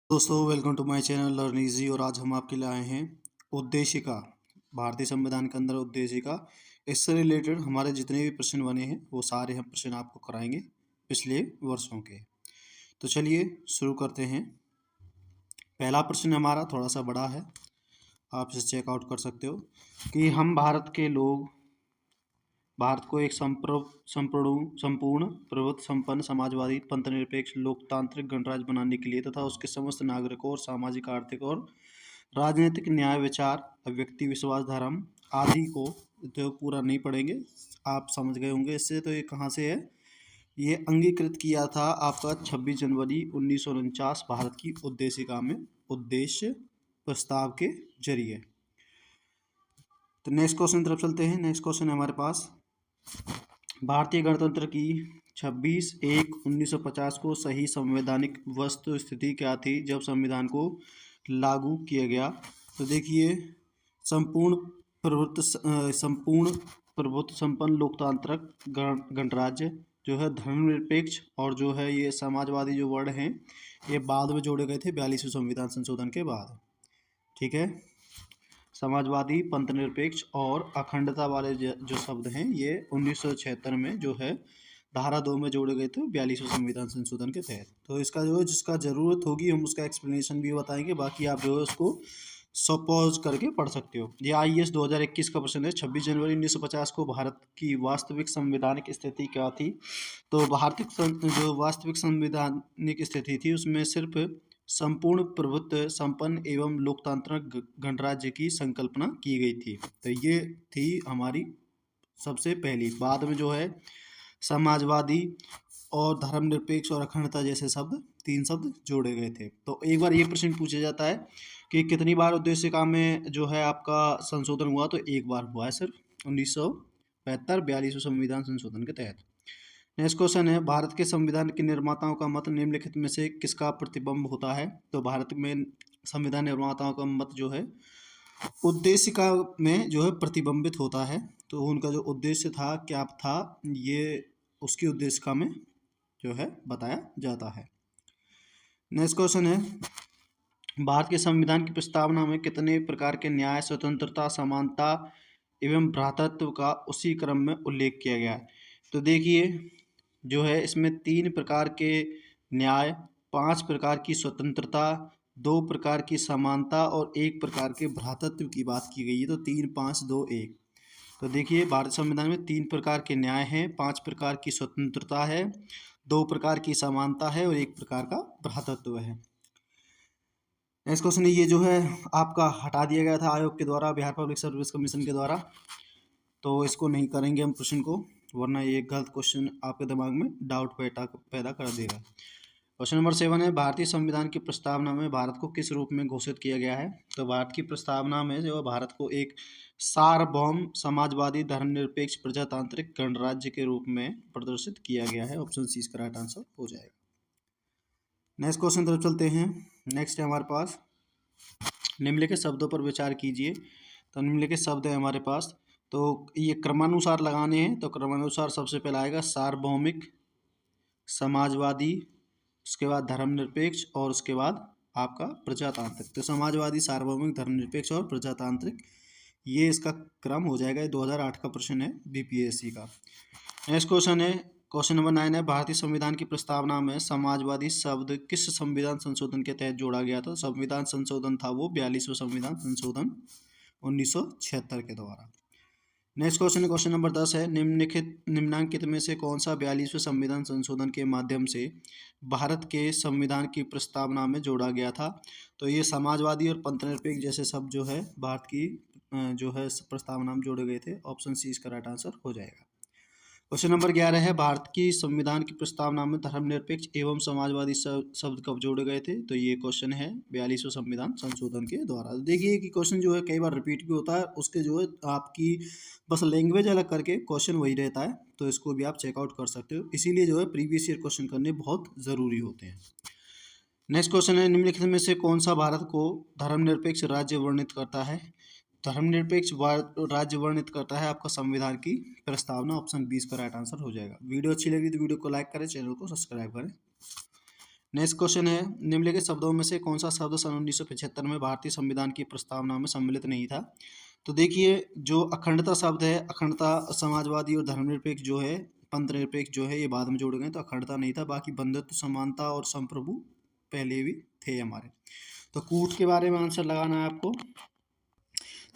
दोस्तों welcome to my channel learn easy. और आज हम आपके लिए आए हैं उद्देशिका, भारतीय संविधान के अंदर उद्देशिका। इससे रिलेटेड हमारे जितने भी प्रश्न बने हैं वो सारे हम प्रश्न आपको कराएंगे पिछले वर्षों के। तो चलिए शुरू करते हैं। पहला प्रश्न हमारा थोड़ा सा बड़ा है, आप इसे चेकआउट कर सकते हो कि हम भारत के लोग भारत को एक संपूर्ण प्रभुत्व संपन्न समाजवादी पंथनिरपेक्ष लोकतांत्रिक गणराज्य बनाने के लिए तथा उसके समस्त नागरिकों और सामाजिक आर्थिक और राजनीतिक न्याय विचार व्यक्ति विश्वास धर्म आदि को, तो पूरा नहीं पढ़ेंगे, आप समझ गए होंगे इससे। तो ये कहाँ से है, ये अंगीकृत किया था आपका 26 जनवरी 1949 भारत की उद्देशिका में उद्देश्य प्रस्ताव के जरिए। तो नेक्स्ट क्वेश्चन तरफ चलते हैं। नेक्स्ट क्वेश्चन है हमारे पास, भारतीय गणतंत्र की 26/1/1950 को सही संवैधानिक वस्तु स्थिति क्या थी जब संविधान को लागू किया गया। तो देखिए, संपूर्ण प्रभुत्व संपन्न लोकतांत्रिक गणराज्य जो है धर्मनिरपेक्ष, और जो है ये समाजवादी जो वर्ड हैं ये बाद में जोड़े गए थे 42वें संविधान संशोधन के बाद। ठीक है, समाजवादी पंथनिरपेक्ष और अखंडता वाले जो शब्द हैं ये 1976 में जो है धारा 2 में जोड़े गए थे 42वें संविधान संशोधन के तहत। तो इसका जो है जिसका ज़रूरत होगी हम उसका एक्सप्लेनेशन भी बताएंगे, बाकी आप जो है उसको सपोज करके पढ़ सकते हो। ये IAS 2021 का प्रश्न है, 26 जनवरी 1950 को भारत की वास्तविक संवैधानिक स्थिति क्या थी। तो जो वास्तविक संवैधानिक स्थिति थी उसमें सिर्फ संपूर्ण प्रभुत्व संपन्न एवं लोकतांत्रिक गणराज्य की संकल्पना की गई थी। तो ये थी हमारी सबसे पहली। बाद में जो है समाजवादी और धर्मनिरपेक्ष और अखंडता जैसे शब्द, 3 शब्द जोड़े गए थे। तो एक बार ये प्रश्न पूछा जाता है कि कितनी बार उद्देशिका में जो है आपका संशोधन हुआ। तो एक बार हुआ है सिर्फ, 1975 42वें संविधान संशोधन के तहत। नेक्स्ट क्वेश्चन है, भारत के संविधान के निर्माताओं का मत निम्नलिखित में से किसका प्रतिबिंब होता है। तो भारत में संविधान निर्माताओं का मत जो है उद्देशिका में जो है प्रतिबिंबित होता है। तो उनका जो उद्देश्य था क्या था, ये उसकी उद्देशिका में जो है बताया जाता है। नेक्स्ट क्वेश्चन है, भारत के संविधान की प्रस्तावना में कितने प्रकार के न्याय, स्वतंत्रता, समानता एवं भ्रातृत्व का उसी क्रम में उल्लेख किया गया है। तो देखिए जो है इसमें 3 प्रकार के न्याय, 5 प्रकार की स्वतंत्रता, 2 प्रकार की समानता और 1 प्रकार के भ्रातृत्व की बात की गई है। तो 3, 5, 2, 1। तो देखिए भारत संविधान में 3 प्रकार के न्याय हैं, 5 प्रकार की स्वतंत्रता है, 2 प्रकार की समानता है और 1 प्रकार का भ्रातृत्व है। नेक्स्ट क्वेश्चन, ये जो है आपका हटा दिया गया था आयोग के द्वारा, बिहार पब्लिक सर्विस कमीशन के द्वारा। तो इसको नहीं करेंगे हम प्रश्न को, वरना ये गलत क्वेश्चन आपके दिमाग में डाउट पैदा कर देगा। क्वेश्चन नंबर 7 है, भारतीय संविधान की प्रस्तावना में भारत को किस रूप में घोषित किया गया है। तो भारत की प्रस्तावना में जो भारत को एक सार्वभौम समाजवादी धर्मनिरपेक्ष प्रजातांत्रिक गणराज्य के रूप में प्रदर्शित किया गया है। ऑप्शन सी इसका राइट आंसर हो जाएगा। नेक्स्ट क्वेश्चन तरफ चलते हैं। नेक्स्ट है हमारे पास, निम्नलिखित शब्दों पर विचार कीजिए। तो निम्नलिखित शब्द है हमारे पास, तो ये क्रमानुसार लगाने हैं। तो क्रमानुसार सबसे पहला आएगा सार्वभौमिक, समाजवादी, उसके बाद धर्मनिरपेक्ष और उसके बाद आपका प्रजातांत्रिक। तो समाजवादी, सार्वभौमिक, धर्मनिरपेक्ष और प्रजातांत्रिक, ये इसका क्रम हो जाएगा। 2008 का प्रश्न है BPSC का। नेक्स्ट क्वेश्चन है, क्वेश्चन नंबर 9 है, भारतीय संविधान की प्रस्तावना में समाजवादी शब्द किस संविधान संशोधन के तहत जोड़ा गया था। संविधान संशोधन था वो 42वां संविधान संशोधन 1976 के द्वारा। नेक्स्ट क्वेश्चन है, क्वेश्चन नंबर 10 है, निम्नांकित में से कौन सा 42वें संविधान संशोधन के माध्यम से भारत के संविधान की प्रस्तावना में जोड़ा गया था। तो ये समाजवादी और पंथनिरपेक्ष जैसे शब्द जो है भारत की जो है प्रस्तावना में जोड़े गए थे। ऑप्शन सी इसका राइट आंसर हो जाएगा। क्वेश्चन नंबर 11 है, भारत की संविधान की प्रस्तावना में धर्मनिरपेक्ष एवं समाजवादी शब्द कब जोड़े गए थे। तो ये क्वेश्चन है 42वें संविधान संशोधन के द्वारा। देखिए कि क्वेश्चन जो है कई बार रिपीट भी होता है, उसके जो है आपकी बस लैंग्वेज अलग करके क्वेश्चन वही रहता है। तो इसको भी आप चेकआउट कर सकते हो, इसीलिए जो है प्रीवियस ईयर क्वेश्चन करने बहुत ज़रूरी होते हैं। नेक्स्ट क्वेश्चन है, निम्नलिखित में से कौन सा भारत को धर्मनिरपेक्ष राज्य वर्णित करता है। धर्मनिरपेक्ष राज्य वर्णित करता है आपका संविधान की प्रस्तावना। ऑप्शन 20 का राइट आंसर हो जाएगा। वीडियो अच्छी लगी तो वीडियो को लाइक करें, चैनल को सब्सक्राइब करें। नेक्स्ट क्वेश्चन है, निम्नलिखित शब्दों में से कौन सा शब्द सन 1975 में भारतीय संविधान की प्रस्तावना में सम्मिलित नहीं था? तो देखिए, जो अखंडता शब्द है, अखंडता, समाजवादी और धर्मनिरपेक्ष जो है, पंथ निरपेक्ष जो है, ये बाद में जोड़े गए, तो अखंडता नहीं था। बाकी बंधुत्व, समानता और संप्रभु पहले भी थे हमारे। तो कूट के बारे में आंसर लगाना है आपको।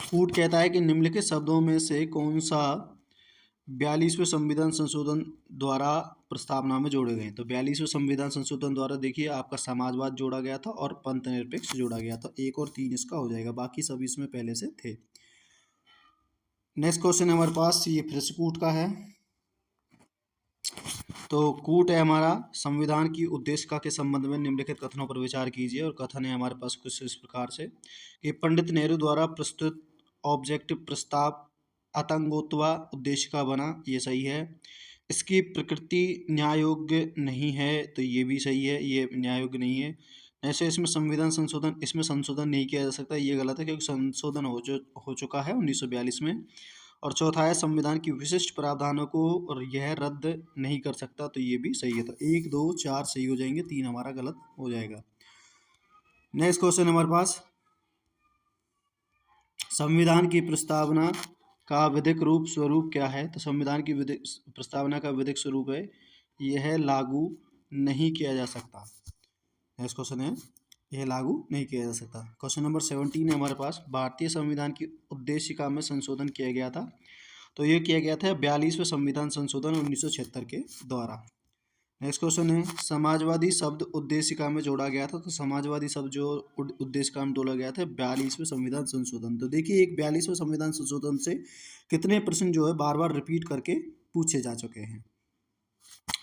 कूट कहता है कि निम्नलिखित शब्दों में से कौन सा 42वें संविधान संशोधन द्वारा प्रस्तावना में जोड़े गए। तो 42वें संविधान संशोधन द्वारा देखिए आपका समाजवाद जोड़ा गया था और पंथ निरपेक्ष जोड़ा गया था। 1 और 3 इसका हो जाएगा, बाकी सभी इसमें पहले से थे। नेक्स्ट क्वेश्चन हमारे पास ये फिर से कूट का है। तो कूट है हमारा, संविधान की उद्देशिका के संबंध में निम्नलिखित कथनों पर विचार कीजिए। और कथन है हमारे पास कुछ इस प्रकार से कि पंडित नेहरू द्वारा प्रस्तुत ऑब्जेक्टिव प्रस्ताव आतंकोत्वा उद्देशिका बना, ये सही है। इसकी प्रकृति न्यायोग्य नहीं है, तो ये भी सही है, ये न्यायोग्य नहीं है। ऐसे इसमें संविधान संशोधन, इसमें संशोधन नहीं किया जा सकता, ये गलत है, क्योंकि संशोधन हो चुका है 1942 में। और चौथा है, संविधान की विशिष्ट प्रावधानों को और यह रद्द नहीं कर सकता, तो ये भी सही है। तो 1, 2, 4 सही हो जाएंगे, 3 हमारा गलत हो जाएगा। नेक्स्ट क्वेश्चन हमारे पास, संविधान की प्रस्तावना का विधिक रूप स्वरूप क्या है? तो संविधान की विधिक प्रस्तावना का विधिक स्वरूप है, यह लागू नहीं किया जा सकता। नेक्स्ट क्वेश्चन है, यह लागू नहीं किया जा सकता। क्वेश्चन नंबर 17 है हमारे पास, भारतीय संविधान की उद्देशिका में संशोधन किया गया था। तो ये किया गया था 42वें संविधान संशोधन 1976 के द्वारा। नेक्स्ट क्वेश्चन है, समाजवादी शब्द उद्देशिका में जोड़ा गया था। तो समाजवादी शब्द जो उद्देशिका में जोड़ा गया था 42वें संविधान संशोधन। तो देखिए, एक 42वें संविधान संशोधन से कितने प्रश्न जो है बार बार रिपीट करके पूछे जा चुके हैं।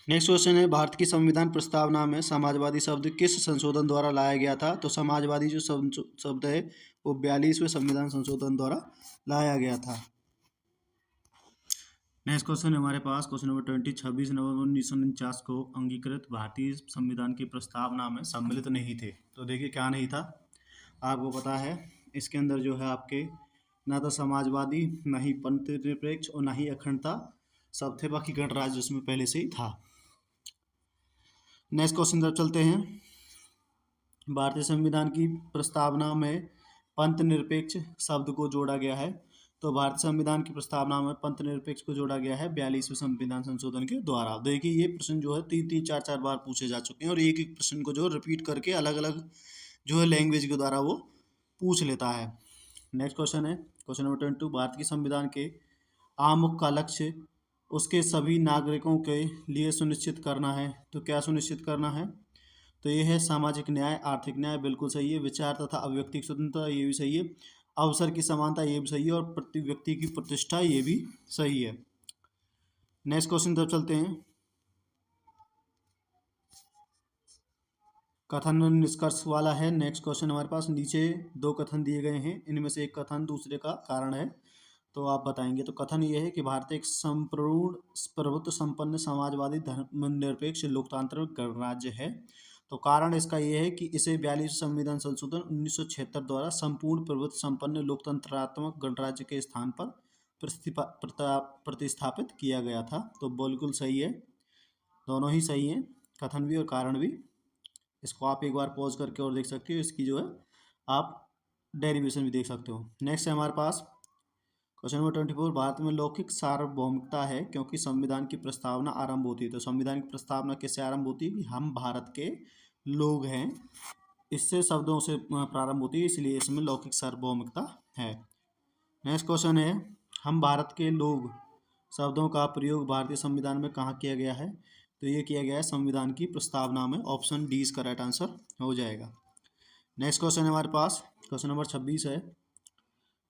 नेक्स्ट क्वेश्चन है, भारत की संविधान प्रस्तावना में समाजवादी शब्द किस संशोधन द्वारा लाया गया था? तो समाजवादी जो शब्द है वो 42वें संविधान संशोधन द्वारा लाया गया था। नेक्स्ट क्वेश्चन हमारे पास, क्वेश्चन नंबर 20, 26 नवंबर 1949 को अंगीकृत भारतीय संविधान की प्रस्तावना में सम्मिलित नहीं थे। तो देखिए क्या नहीं था, आपको पता है, इसके अंदर जो है आपके ना तो समाजवादी, ना ही पंथ निरपेक्ष और ना ही अखंडता सब थे, बाकी गणराज्य उसमें पहले से ही था। नेक्स्ट क्वेश्चन तरफ चलते हैं। भारतीय संविधान की प्रस्तावना में पंथ निरपेक्ष शब्द को जोड़ा गया है। तो भारतीय संविधान की प्रस्तावना में पंथ निरपेक्ष को जोड़ा गया है 42वें संविधान संशोधन के द्वारा। देखिए, ये प्रश्न जो है 3-3, 4-4 बार पूछे जा चुके हैं और एक एक प्रश्न को जो रिपीट करके अलग अलग जो है लैंग्वेज के द्वारा वो पूछ लेता है। नेक्स्ट क्वेश्चन है, क्वेश्चन नंबर 22, भारत के संविधान के आमुख का लक्ष्य उसके सभी नागरिकों के लिए सुनिश्चित करना है। तो क्या सुनिश्चित करना है? तो ये है सामाजिक न्याय, आर्थिक न्याय, बिल्कुल सही है। विचार तथा अभिव्यक्ति स्वतंत्रता, ये भी सही है। अवसर की समानता, ये भी सही है। और प्रति व्यक्ति की प्रतिष्ठा, ये भी सही है। नेक्स्ट क्वेश्चन तरफ चलते हैं। कथन निष्कर्ष वाला है नेक्स्ट क्वेश्चन हमारे पास। नीचे 2 कथन दिए गए हैं, इनमें से एक कथन दूसरे का कारण है, तो आप बताएंगे। तो कथन ये है कि भारत एक संपूर्ण प्रभुत्व संपन्न समाजवादी धर्मनिरपेक्ष लोकतांत्रिक गणराज्य है। तो कारण इसका ये है कि इसे 42 संविधान संशोधन 1976 द्वारा संपूर्ण प्रभुत्व संपन्न लोकतंत्रात्मक गणराज्य के स्थान पर प्रतिस्थापित किया गया था। तो बिल्कुल सही है, दोनों ही सही हैं, कथन भी और कारण भी। इसको आप एक बार पॉज करके और देख सकते हो, इसकी जो है आप डेरिवेशन भी देख सकते हो। नेक्स्ट है हमारे पास क्वेश्चन नंबर 24, भारत में लौकिक सार्वभौमिकता है क्योंकि संविधान की प्रस्तावना आरंभ होती है। तो संविधान की प्रस्तावना किससे आरंभ होती है? कि हम भारत के लोग हैं, इससे शब्दों से प्रारंभ होती है, इसलिए इसमें लौकिक सार्वभौमिकता है। नेक्स्ट क्वेश्चन है, हम भारत के लोग शब्दों का प्रयोग भारतीय संविधान में कहाँ किया गया है? तो ये किया गया है संविधान की प्रस्तावना में। ऑप्शन डी इसका राइट आंसर हो जाएगा। नेक्स्ट क्वेश्चन है हमारे पास, क्वेश्चन नंबर 26 है,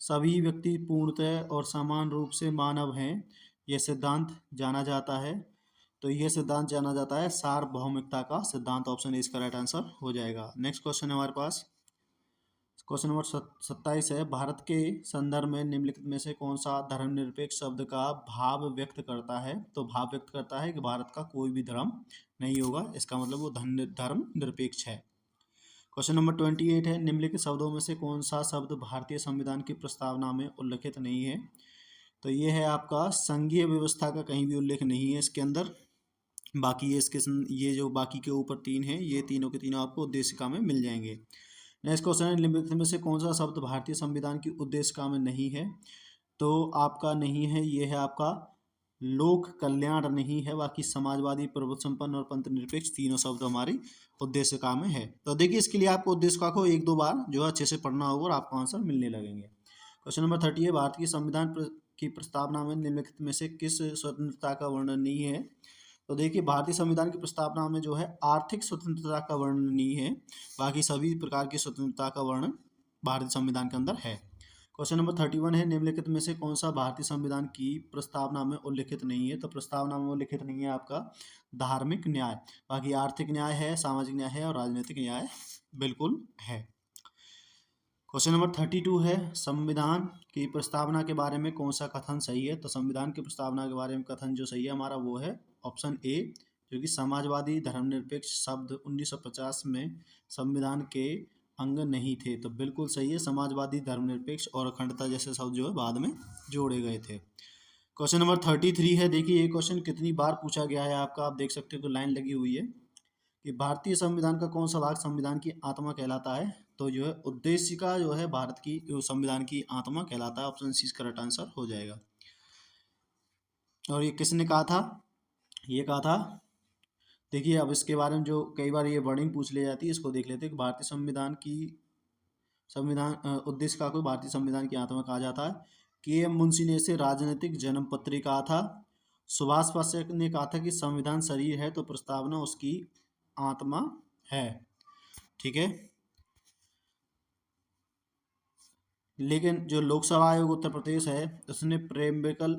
सभी व्यक्ति पूर्णतः और समान रूप से मानव हैं, यह सिद्धांत जाना जाता है। तो यह सिद्धांत जाना जाता है सार्वभौमिकता का सिद्धांत। ऑप्शन ए इसका राइट आंसर हो जाएगा। नेक्स्ट क्वेश्चन है हमारे पास, क्वेश्चन नंबर 27 है, भारत के संदर्भ में निम्नलिखित में से कौन सा धर्मनिरपेक्ष शब्द का भाव व्यक्त करता है? तो भाव व्यक्त करता है कि भारत का कोई भी धर्म नहीं होगा, इसका मतलब वो धर्म निरपेक्ष है। क्वेश्चन नंबर 28 है, निम्नलिखित शब्दों में से कौन सा शब्द भारतीय संविधान की प्रस्तावना में उल्लेखित नहीं है? तो ये है आपका संघीय व्यवस्था का कहीं भी उल्लेख नहीं है इसके अंदर। बाकी ये जो बाकी के ऊपर तीन हैं, ये तीनों के तीनों आपको उद्देशिका में मिल जाएंगे। नेक्स्ट क्वेश्चन है, निम्नलिखित में से कौन सा शब्द भारतीय संविधान की उद्देशिका में नहीं है? तो आपका नहीं है, ये है आपका लोक कल्याण नहीं है। बाकी समाजवादी, प्रभुत्व संपन्न और पंथ निरपेक्ष तीनों शब्द हमारी उद्देशिका में है। तो देखिए, इसके लिए आपको उद्देशिका को एक दो बार जो है अच्छे से पढ़ना होगा और आपको आंसर मिलने लगेंगे। क्वेश्चन नंबर 30 है, भारत की संविधान की प्रस्तावना में निम्नलिखित में से किस स्वतंत्रता का वर्णन नहीं है? तो देखिए, भारतीय संविधान की प्रस्तावना में जो है आर्थिक स्वतंत्रता का वर्णन नहीं है। बाकी सभी प्रकार की स्वतंत्रता का वर्णन भारतीय संविधान के अंदर है। क्वेश्चन नंबर 31 है, निम्नलिखित में से कौन सा भारतीय संविधान की प्रस्तावना में उल्लिखित नहीं है? तो प्रस्तावना में उल्लिखित नहीं है आपका धार्मिक न्याय। बाकी आर्थिक न्याय है, सामाजिक न्याय है और राजनीतिक न्याय बिल्कुल है। क्वेश्चन नंबर 32 है, संविधान की प्रस्तावना के बारे में कौन सा कथन सही है? तो संविधान की प्रस्तावना के बारे में कथन जो सही है हमारा वो है ऑप्शन ए, जो कि समाजवादी धर्मनिरपेक्ष शब्द 1950 में संविधान के अंग नहीं थे। तो बिल्कुल सही है, समाजवादी धर्मनिरपेक्ष और अखंडता जैसे शब्द जो है बाद में जोड़े गए थे। क्वेश्चन नंबर 33 है, देखिए ये क्वेश्चन कितनी बार पूछा गया है आपका, आप देख सकते हो कि लाइन लगी हुई है कि भारतीय संविधान का कौन सा भाग संविधान की आत्मा कहलाता है? तो जो है उद्देशिका जो है भारत की संविधान की आत्मा कहलाता है। ऑप्शन सी करेक्ट आंसर हो जाएगा। और ये किसने कहा था? ये कहा था, देखिए अब इसके बारे में जो कई बार ये वर्डिंग पूछ ली जाती है, इसको देख लेते हैं कि भारतीय संविधान की उद्देशिका को भारतीय संविधान की आत्मा कहा जाता है। के.एम. मुंशी ने इसे राजनीतिक जन्म पत्री कहा था। सुभाष पाठक ने कहा था कि संविधान शरीर है तो प्रस्तावना उसकी आत्मा है। ठीक है, लेकिन जो लोकसभा आयोग उत्तर प्रदेश है उसने प्रेम्बेकल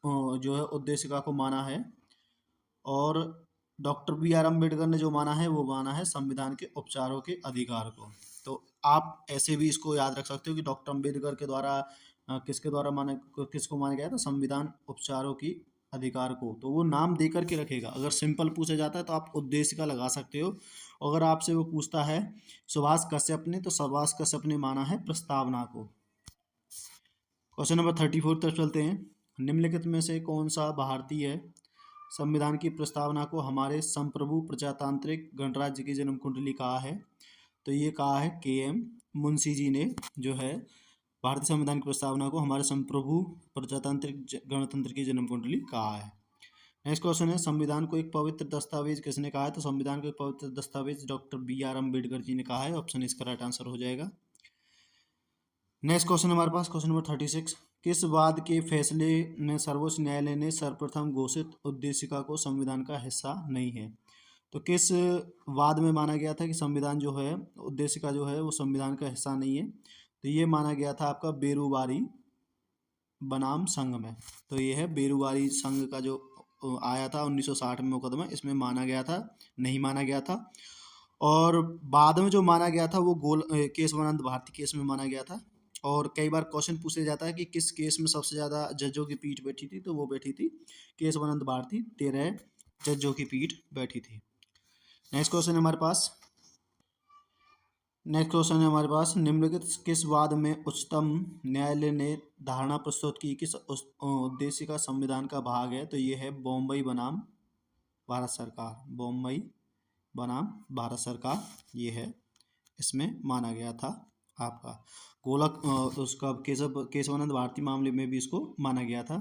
जो है उद्देशिका को माना है, और डॉक्टर बी.आर. अम्बेडकर ने जो माना है वो माना है संविधान के उपचारों के अधिकार को। तो आप ऐसे भी इसको याद रख सकते हो कि डॉक्टर अम्बेडकर के द्वारा किसको माना गया था? संविधान उपचारों की अधिकार को। तो वो नाम दे करके रखेगा। अगर सिंपल पूछा जाता है तो आप उद्देशिका लगा सकते हो। अगर आपसे वो पूछता है सुभाष कश्यप ने, तो सुभाष कश्यप ने माना है प्रस्तावना को। क्वेश्चन नंबर 34 तक चलते हैं। निम्नलिखित में से कौन सा भारतीय संविधान की प्रस्तावना को हमारे संप्रभु प्रजातांत्रिक गणराज्य की जन्म कुंडली कहा है? तो ये कहा है के.एम. मुंशी जी ने जो है भारतीय संविधान की प्रस्तावना को हमारे संप्रभु प्रजातांत्रिक गणतंत्र की जन्म कुंडली कहा है। नेक्स्ट क्वेश्चन है, संविधान को एक पवित्र दस्तावेज किसने कहा है? तो संविधान को एक पवित्र दस्तावेज डॉक्टर बी.आर. अम्बेडकर जी ने कहा है। ऑप्शन इसका राइट आंसर हो जाएगा। नेक्स्ट क्वेश्चन हमारे पास क्वेश्चन नंबर 36, किस वाद के फैसले में सर्वोच्च न्यायालय ने सर्वप्रथम घोषित उद्देशिका को संविधान का हिस्सा नहीं है? तो किस वाद में माना गया था कि संविधान जो है उद्देशिका जो है वो संविधान का हिस्सा नहीं है? तो ये माना गया था आपका बेरूवारी बनाम संघ में। तो ये है बेरूवारी संघ का जो आया था 1960 में मुकदमा, इसमें माना गया था, नहीं माना गया था। और बाद में जो माना गया था वो केशवानंद भारती केस में माना गया था। और कई बार क्वेश्चन पूछा जाता है कि किस केस में सबसे ज़्यादा जजों की पीठ बैठी थी? तो वो बैठी थी केशवानंद भारती, 13 जजों की पीठ बैठी थी। नेक्स्ट क्वेश्चन है हमारे पास निम्नलिखित किस वाद में उच्चतम न्यायालय ने धारणा प्रस्तुत की किस उद्देशिका संविधान का भाग है? तो ये है बॉम्बई बनाम भारत सरकार। बॉम्बई बनाम भारत सरकार ये है, इसमें माना गया था आपका गोलक उसका केशवानंद भारती मामले में भी इसको माना गया था।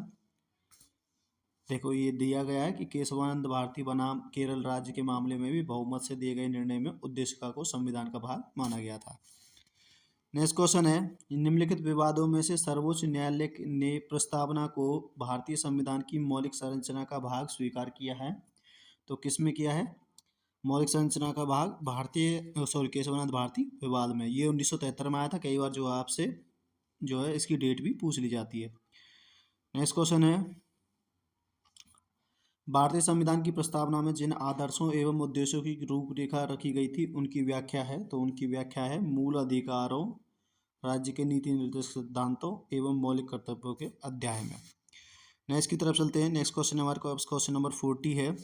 देखो ये दिया गया है कि केशवानंद भारती बनाम केरल राज्य के मामले में भी बहुमत से दिए गए निर्णय में उद्देशिका को संविधान का भाग माना गया था। नेक्स्ट क्वेश्चन है, निम्नलिखित विवादों में से सर्वोच्च न्यायालय ने प्रस्तावना को भारतीय संविधान की मौलिक संरचना का भाग स्वीकार किया है? तो किस में किया है मौलिक संरचना का भाग? केशवानंद भारती विवाद में। ये 1973 में आया था। कई बार जो आपसे जो है इसकी डेट भी पूछ ली जाती है। नेक्स्ट क्वेश्चन है, भारतीय संविधान की प्रस्तावना में जिन आदर्शों एवं उद्देश्यों की रूपरेखा रखी गई थी उनकी व्याख्या है? तो उनकी व्याख्या है मूल अधिकारों, राज्य के नीति निर्देशक सिद्धांतों एवं मौलिक कर्तव्यों के अध्याय में। नेक्स्ट की तरफ चलते हैं। नेक्स्ट क्वेश्चन हमारे पास क्वेश्चन नंबर 40 है,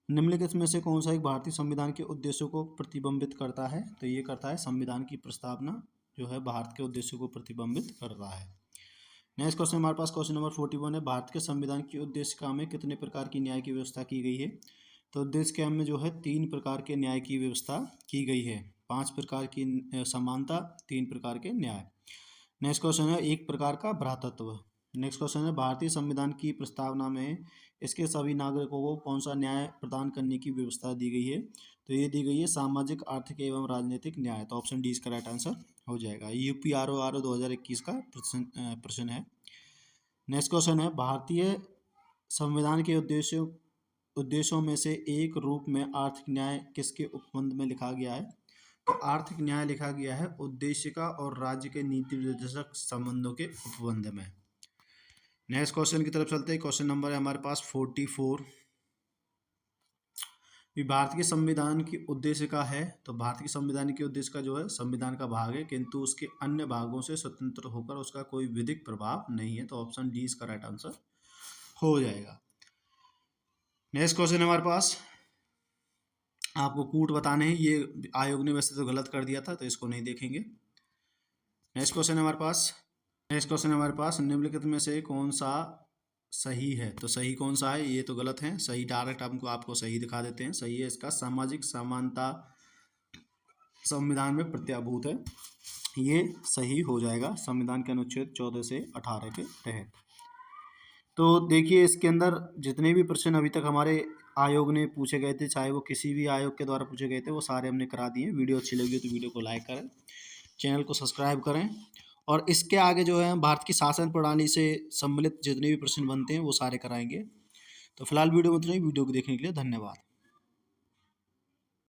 निम्नलिखित में से कौन सा एक भारतीय संविधान के उद्देश्यों को प्रतिबिंबित करता है? तो ये करता है संविधान की प्रस्तावना जो है भारत के उद्देश्यों को प्रतिबिंबित कर रहा है। नेक्स्ट क्वेश्चन हमारे पास क्वेश्चन नंबर 41 है, भारत के संविधान की उद्देशिका में कितने प्रकार की न्याय की व्यवस्था की गई है? तो देश के में जो है 3 प्रकार के न्याय की व्यवस्था की गई है। 5 प्रकार की समानता, 3 प्रकार के न्याय। नेक्स्ट क्वेश्चन है 1 प्रकार का भ्रातृत्व। नेक्स्ट क्वेश्चन है भारतीय संविधान की प्रस्तावना में इसके सभी नागरिकों को कौन सा न्याय प्रदान करने की व्यवस्था दी गई है? तो ये दी गई है सामाजिक, आर्थिक एवं राजनीतिक न्याय। तो ऑप्शन डी इसका राइट आंसर हो जाएगा। UPRO 2021 का प्रश्न है। नेक्स्ट क्वेश्चन है भारतीय संविधान के उद्देश्यों में से एक रूप में आर्थिक न्याय किसके उपबंध में लिखा गया है? तो आर्थिक न्याय लिखा गया है उद्देशिका और राज्य के नीति निर्देशक संबंधों के उपबंध में। नेक्स्ट क्वेश्चन की तरफ चलते हैं। क्वेश्चन नंबर है हमारे पास 44। भारत के संविधान की उद्देशिका है, तो भारत के संविधान की उद्देशिका जो है संविधान का भाग है, किंतु उसके अन्य भागों से स्वतंत्र होकर उसका कोई विधिक प्रभाव नहीं है। तो ऑप्शन डी इसका राइट आंसर हो जाएगा। नेक्स्ट क्वेश्चन है हमारे पास, आपको कूट बताने हैं। ये आयोग ने वैसे तो गलत कर दिया था, तो इसको नहीं देखेंगे। नेक्स्ट क्वेश्चन है हमारे पास निम्नलिखित में से कौन सा सही है? तो सही कौन सा है? ये तो गलत है। सही डायरेक्ट आपको सही दिखा देते हैं। सही है इसका सामाजिक समानता संविधान में प्रत्याभूत है, ये सही हो जाएगा संविधान के अनुच्छेद 14 से 18 के तहत। तो देखिए इसके अंदर जितने भी प्रश्न अभी तक हमारे आयोग ने पूछे गए थे, चाहे वो किसी भी आयोग के द्वारा पूछे गए थे, वो सारे हमने करा दिए। वीडियो अच्छी लगी तो वीडियो को लाइक करें, चैनल को सब्सक्राइब करें, और इसके आगे जो है भारत की शासन प्रणाली से सम्मिलित जितने भी प्रश्न बनते हैं वो सारे कराएंगे। तो फिलहाल वीडियो में इतना ही। वीडियो को देखने के लिए धन्यवाद।